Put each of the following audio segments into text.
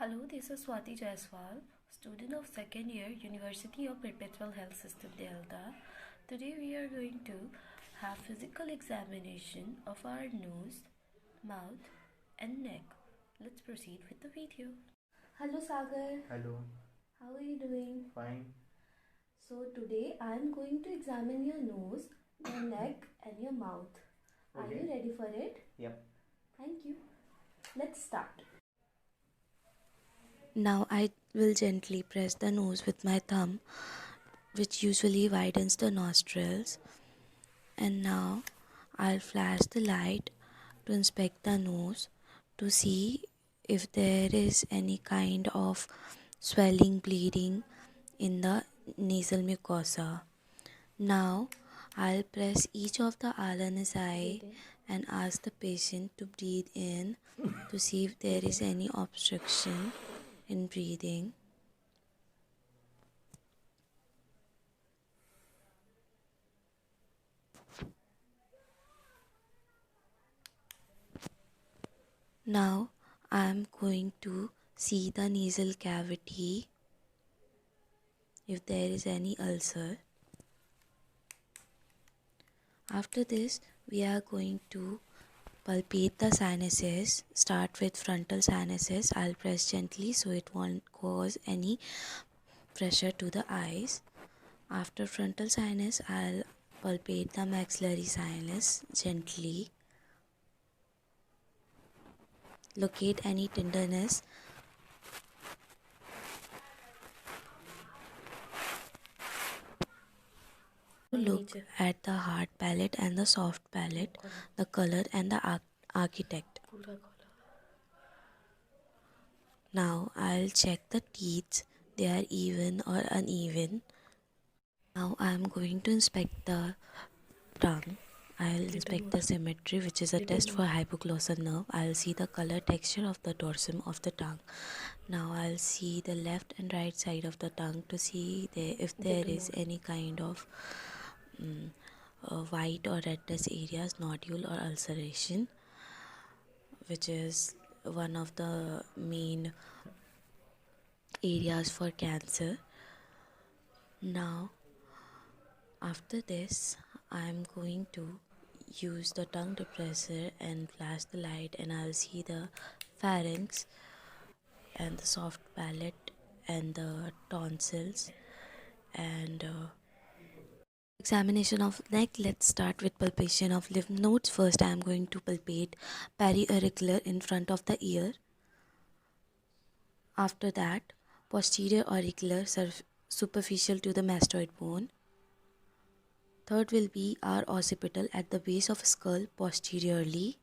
Hello, this is SWATI Jaiswal, student of second year, University of Perpetual Health System Delta. Today we are going to have physical examination of our nose, mouth and neck. Let's proceed with the video. Hello Sagar. Hello. How are you doing? Fine. So today I am going to examine your nose, your neck and your mouth. Are you ready for it? Yep. Thank you. Let's start. Now I will gently press the nose with my thumb, which usually widens the nostrils. And now I'll flash the light to inspect the nose to see if there is any kind of swelling, bleeding in the nasal mucosa. Now I'll press each of the RNSI and ask the patient to breathe in to see if there is any obstruction in breathing. Now I am going to see the nasal cavity if there is any ulcer. After this, we are going to palpate the sinuses. Start with frontal sinuses. I'll press gently so it won't cause any pressure to the eyes. After frontal sinus, I'll palpate the maxillary sinus gently. Locate any tenderness. Look at the hard palate and the soft palate, the color and the architect. Now I'll check the teeth, they are even or uneven. Now I'm going to inspect the tongue. I'll inspect the symmetry, which is a test for hypoglossal nerve. I'll see the color texture of the dorsum of the tongue. Now I'll see the left and right side of the tongue to see if there is any kind of white or redness areas, nodule or ulceration, which is one of the main areas for cancer. Now after this, I'm going to use the tongue depressor and flash the light, and I'll see the pharynx and the soft palate and the tonsils and examination of neck. Let's start with palpation of lymph nodes. First I am going to palpate periauricular in front of the ear. After that, posterior auricular superficial to the mastoid bone. Third will be our occipital at the base of skull posteriorly.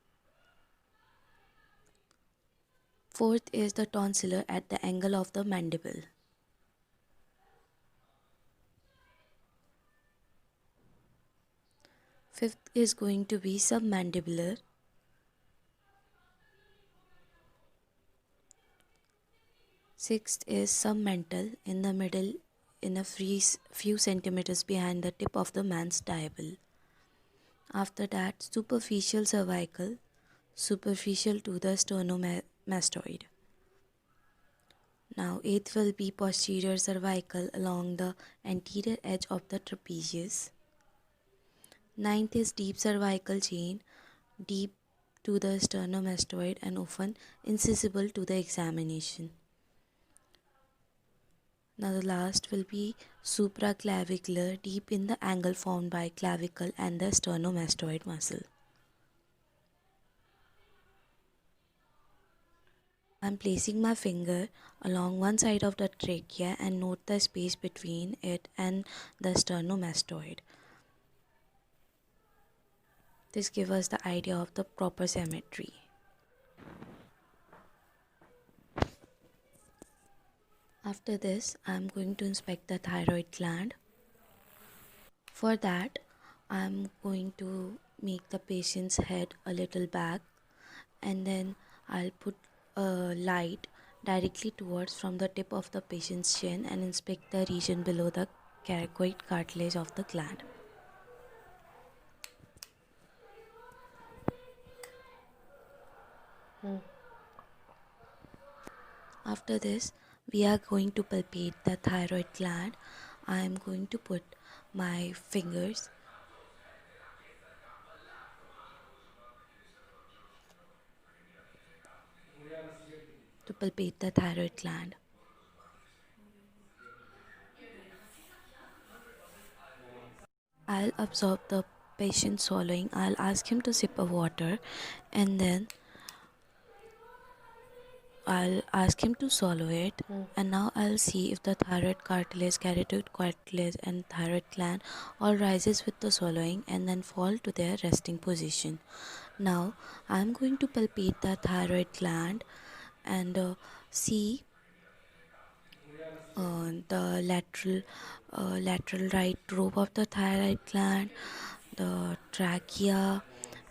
Fourth is the tonsillar at the angle of the mandible. Fifth is going to be submandibular. Sixth is submental in the middle, in a few centimeters behind the tip of the man's diable. After that, superficial cervical, superficial to the sternomastoid. Now, eighth will be posterior cervical along the anterior edge of the trapezius. Ninth is deep cervical chain, deep to the sternomastoid and often inaccessible to the examination. Now the last will be supraclavicular, deep in the angle formed by clavicle and the sternomastoid muscle. I am placing my finger along one side of the trachea and note the space between it and the sternomastoid. This gives us the idea of the proper symmetry. After this, I am going to inspect the thyroid gland. For that, I am going to make the patient's head a little back, and then I'll put a light directly towards from the tip of the patient's chin and inspect the region below the cricoid cartilage of the gland. After this, we are going to palpate the thyroid gland. I am going to put my fingers to palpate the thyroid gland. I'll absorb the patient swallowing. I'll ask him to sip of water, and then I'll ask him to swallow it. And now I'll see if the thyroid cartilage, carotid cartilage, and thyroid gland all rises with the swallowing and then fall to their resting position. Now I'm going to palpate the thyroid gland and see the lateral right lobe of the thyroid gland, the trachea,